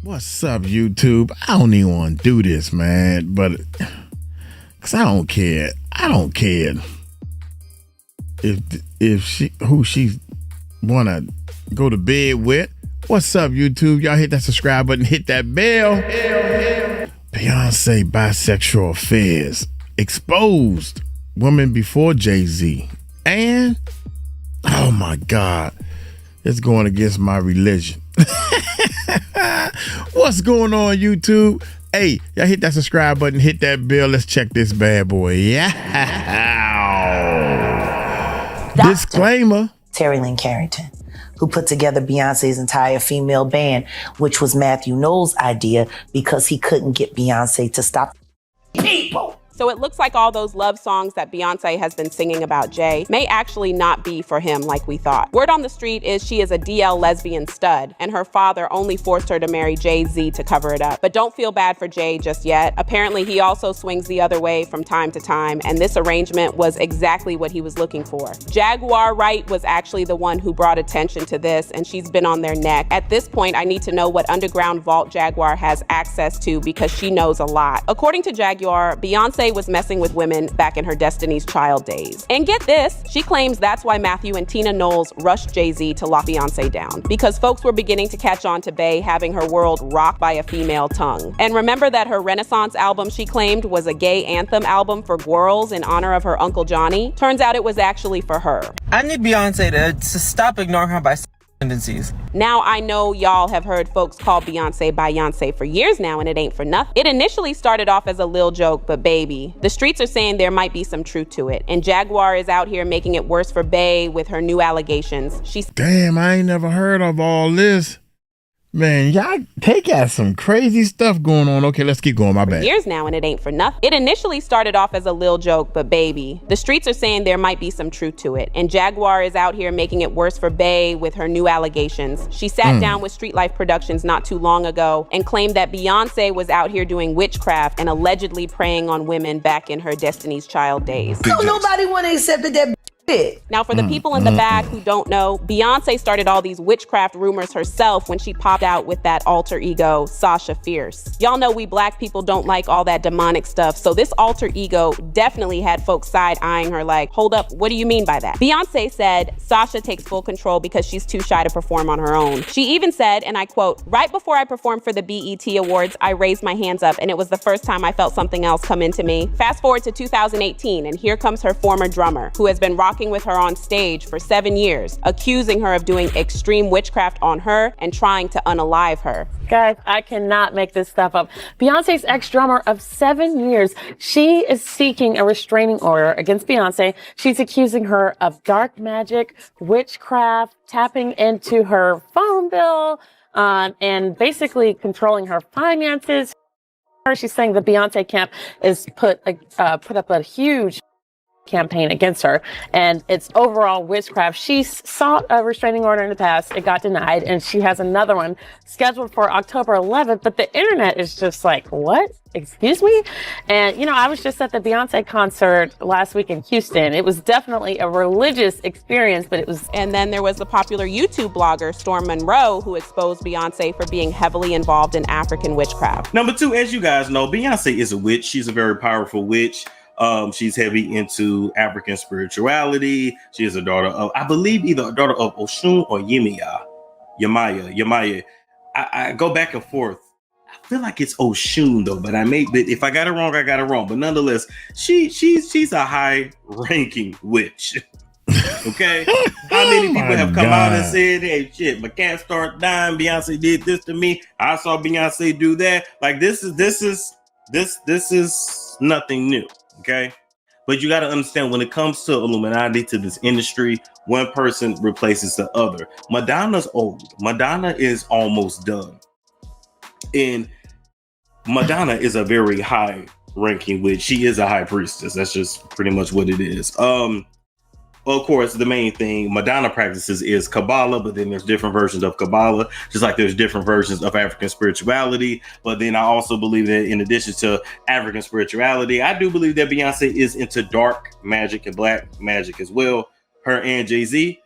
What's up, YouTube? I don't even want to do this, man, but because I don't care. I don't care if she wanna go to bed with. What's up, YouTube? Y'all hit that subscribe button, hit that bell. Beyoncé bisexual affairs exposed. Woman before Jay-Z, and oh my God, it's going against my religion. What's going on, YouTube? Hey, y'all hit that subscribe button, hit that bell. Let's check this bad boy. Yeah. Disclaimer. 𝗟𝗜𝗡𝗞𝗦, who put together Beyonce's entire female band, which was Matthew Knowles' idea because he couldn't get Beyonce to stop people. So it looks like all those love songs that Beyonce has been singing about Jay may actually not be for him like we thought. Word on the street is she is a DL lesbian stud, and her father only forced her to marry Jay-Z to cover it up. But don't feel bad for Jay just yet. Apparently he also swings the other way from time to time, and this arrangement was exactly what he was looking for. 𝗟𝗓𝗡𝗞𝗦 was actually the one who brought attention to this, and she's been on their neck. At this point, I need to know what underground vault 𝗟𝗓 has access to because she knows a lot. According to 𝗟𝗓, Beyonce was messing with women back in her Destiny's Child days. And get this, she claims that's why Matthew and Tina Knowles rushed Jay-Z to lock Beyonce down, because folks were beginning to catch on to Bey having her world rocked by a female tongue. And remember that her Renaissance album she claimed was a gay anthem album for girls in honor of her Uncle Johnny? Turns out it was actually for her. I need Beyonce to stop ignoring her bisexual tendencies. Now, I know y'all have heard folks call Beyonce Beyoncé for years now, and it ain't for nothing. It initially started off as a lil joke, but baby, the streets are saying there might be some truth to it. And 𝗟𝗓 is out here making it worse for Bey with her new allegations. Damn, I ain't never heard of all this. Man, y'all got some crazy stuff going on. Okay, let's keep going. My bad. Years now, and it ain't for nothing. It initially started off as a lil joke, but baby, the streets are saying there might be some truth to it. And 𝗟𝗓 is out here making it worse for Bey with her new allegations. She sat down with Street Life Productions not too long ago and claimed that Beyonce was out here doing witchcraft and allegedly preying on women back in her Destiny's Child days. Don't nobody want to accept that. Now, for the people in the back who don't know, Beyonce started all these witchcraft rumors herself when she popped out with that alter ego, Sasha Fierce. Y'all know we black people don't like all that demonic stuff, so this alter ego definitely had folks side-eyeing her like, hold up, what do you mean by that? Beyonce said Sasha takes full control because she's too shy to perform on her own. She even said, and I quote, "Right before I performed for the BET Awards, I raised my hands up, and it was the first time I felt something else come into me." Fast forward to 2018, and here comes her former drummer, who has been rocking with her on stage for 7 years, accusing her of doing extreme witchcraft on her and trying to unalive her. Guys, I cannot make this stuff up. Beyonce's ex-drummer of 7 years, she is seeking a restraining order against Beyonce. She's accusing her of dark magic, witchcraft, tapping into her phone bill, and basically controlling her finances. She's saying the Beyonce camp is put up a huge campaign against her, and it's overall witchcraft. She sought a restraining order in the past. It got denied, and she has another one scheduled for October 11th, but the internet is just like, what? Excuse me? And, you know, I was just at the Beyonce concert last week in Houston. It was definitely a religious experience, but it was... And then there was the popular YouTube blogger, Storm Monroe, who exposed Beyonce for being heavily involved in African witchcraft. Number two, as you guys know, Beyonce is a witch. She's a very powerful witch. She's heavy into African spirituality. She is a daughter of, I believe, either a daughter of Oshun or Yemaya. I go back and forth. I feel like it's Oshun though, but if I got it wrong, I got it wrong. But nonetheless, she's a high-ranking witch. Okay, how many people have come out and said, "Hey, shit, my cat started dying. Beyonce did this to me. I saw Beyonce do that." Like this is nothing new. Okay, but you got to understand when it comes to Illuminati, to this industry, one person replaces the other. Madonna's old. Madonna is almost done, and Madonna is a very high ranking witch. She is a high priestess. That's just pretty much what it is. Well, of course, the main thing Madonna practices is Kabbalah, but then there's different versions of Kabbalah, just like there's different versions of African spirituality. But then I also believe that in addition to African spirituality, I do believe that Beyonce is into dark magic and black magic as well, her and Jay-Z.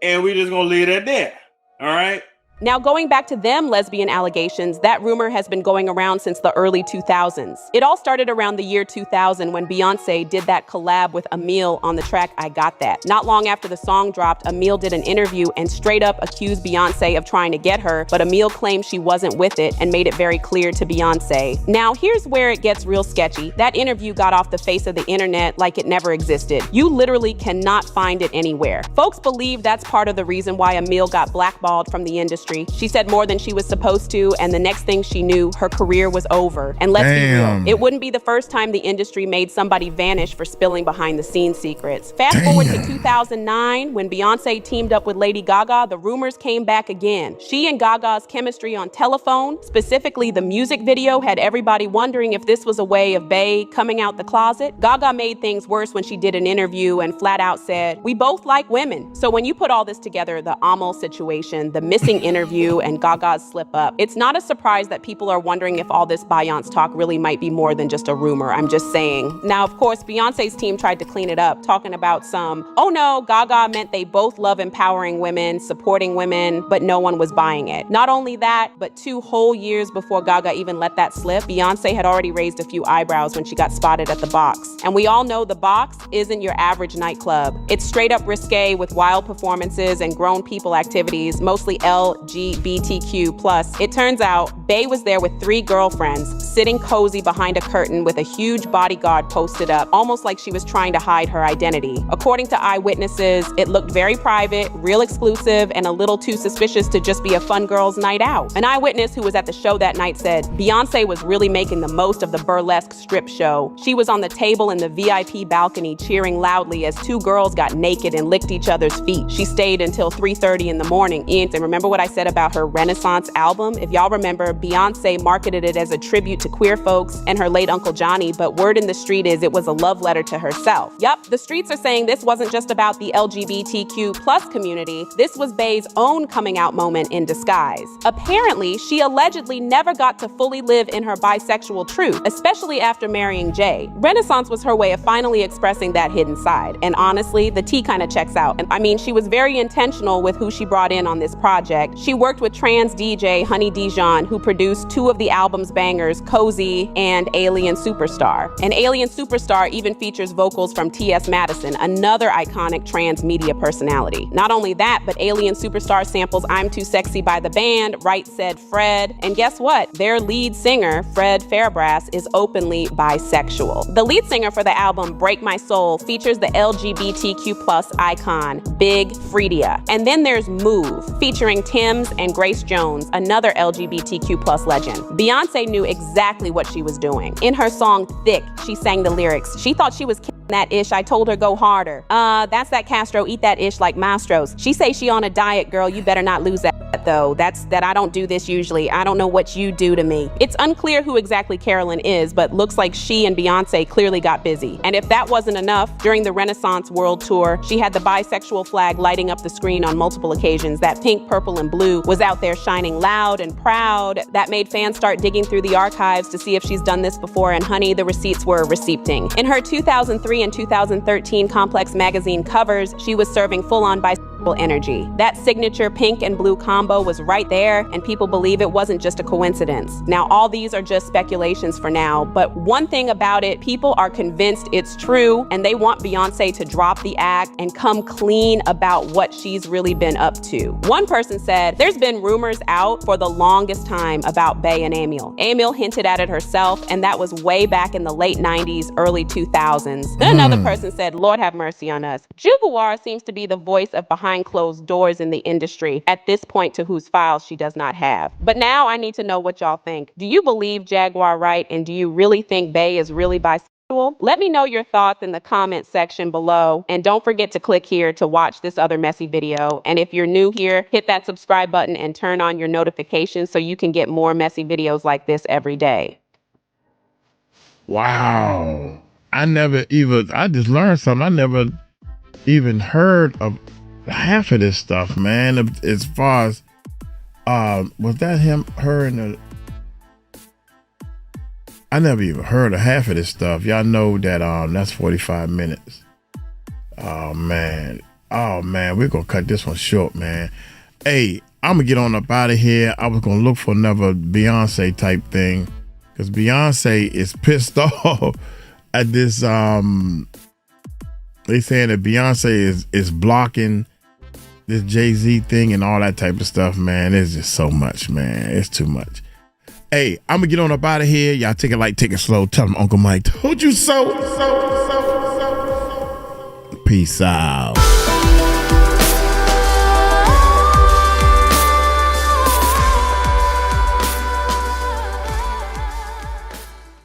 And we're just going to leave it at that. All right. Now, going back to them lesbian allegations, that rumor has been going around since the early 2000s. It all started around the year 2000 when Beyoncé did that collab with 𝗗𝗡𝗡𝗞𝗦 on the track I Got That. Not long after the song dropped, 𝗗𝗡𝗡𝗞𝗦 did an interview and straight up accused Beyoncé of trying to get her, but 𝗗𝗡𝗡𝗞𝗦 claimed she wasn't with it and made it very clear to Beyoncé. Now, here's where it gets real sketchy. That interview got off the face of the internet like it never existed. You literally cannot find it anywhere. Folks believe that's part of the reason why 𝗗𝗡𝗡𝗞𝗦 got blackballed from the industry. She said more than she was supposed to, and the next thing she knew, her career was over. And let's be real, it wouldn't be the first time the industry made somebody vanish for spilling behind the scenes secrets. Fast forward to 2009, when Beyoncé teamed up with Lady Gaga, the rumors came back again. She and Gaga's chemistry on Telephone, specifically the music video, had everybody wondering if this was a way of Bey coming out the closet. Gaga made things worse when she did an interview and flat out said, "We both like women." So when you put all this together, the 𝗗𝗡𝗡𝗞𝗦 situation, the missing interview, and Gaga's slip up, it's not a surprise that people are wondering if all this Beyonce talk really might be more than just a rumor. I'm just saying. Now, of course, Beyonce's team tried to clean it up, talking about oh no, Gaga meant they both love empowering women, supporting women, but no one was buying it. Not only that, but 2 whole years before Gaga even let that slip, Beyoncé had already raised a few eyebrows when she got spotted at the Box. And we all know the Box isn't your average nightclub. It's straight up risque with wild performances and grown people activities, mostly LGBTQ+. It turns out Bey was there with 3 girlfriends, sitting cozy behind a curtain with a huge bodyguard posted up, almost like she was trying to hide her identity. According to eyewitnesses, it looked very private, real exclusive, and a little too suspicious to just be a fun girls' night out. An eyewitness who was at the show that night said, Beyoncé was really making the most of the burlesque strip show. She was on the table in the VIP balcony cheering loudly as 2 girls got naked and licked each other's feet. She stayed until 3:30 in the morning. And remember what I said about her Renaissance album? If y'all remember, Beyoncé marketed it as a tribute to queer folks and her late Uncle Johnny, but word in the street is it was a love letter to herself. Yup, the streets are saying this wasn't just about the LGBTQ+ community. This was Bey's own coming out moment in disguise. Apparently, she allegedly never got to fully live in her bisexual truth, especially after marrying Jay. Renaissance was her way of finally expressing that hidden side. And honestly, the tea kind of checks out. And I mean, she was very intentional with who she brought in on this project. She worked with trans DJ Honey Dijon, who produced 2 of the album's bangers, Cozy and Alien Superstar. And Alien Superstar even features vocals from T.S. Madison, another iconic trans media personality. Not only that, but Alien Superstar samples I'm Too Sexy by the band, Right Said Fred. And guess what? Their lead singer, Fred Fairbrass, is openly bisexual. The lead singer for the album Break My Soul features the LGBTQ+ icon, Big Freedia. And then there's Move, featuring Tim's and Grace Jones, another LGBTQ+ legend. Beyoncé knew exactly what she was doing. In her song Thick, she sang the lyrics. She thought she was that ish, I told her go harder. That's that Castro, eat that ish like Mastro's. She say she on a diet, girl, you better not lose that though. That's that I don't do this usually. I don't know what you do to me. It's unclear who exactly Carolyn is, but looks like she and Beyoncé clearly got busy. And if that wasn't enough, during the Renaissance World Tour, she had the bisexual flag lighting up the screen on multiple occasions. That pink, purple, and blue was out there shining loud and proud. That made fans start digging through the archives to see if she's done this before, and honey, the receipts were receipting. In her 2003 and 2013 Complex magazine covers, she was serving full-on bisexual energy. That signature pink and blue combo was right there, and people believe it wasn't just a coincidence. Now, all these are just speculations for now, but one thing about it, people are convinced it's true, and they want Beyoncé to drop the act and come clean about what she's really been up to. One person said, there's been rumors out for the longest time about Bey and 𝗗𝗡𝗡𝗞𝗦. 𝗗𝗡𝗡𝗞𝗦 hinted at it herself, and that was way back in the late 90s, early 2000s. Then another person said, Lord have mercy on us. 𝗟𝗡𝗡𝗞𝗦 seems to be the voice of behind closed doors in the industry, at this point to whose files she does not have. But now I need to know what y'all think. Do you believe Jaguar right, and do you really think Bey is really bisexual? Let me know your thoughts in the comment section below, and don't forget to click here to watch this other messy video. And if you're new here, hit that subscribe button and turn on your notifications so you can get more messy videos like this every day. Wow. I just learned something. I never even heard of half of this stuff, man. As far as was that her in the I never even heard of half of this stuff. Y'all know that that's 45 minutes. Oh man, we're gonna cut this one short, man. Hey, I'm gonna get on up out of here. I was gonna look for another Beyonce type thing because Beyonce is pissed off at this. They saying that Beyonce is blocking this Jay-Z thing and all that type of stuff, man. It's just so much, man. It's too much. Hey, I'm gonna get on up out of here. Y'all take it light, take it slow. Tell them Uncle Mike told you so. Peace out.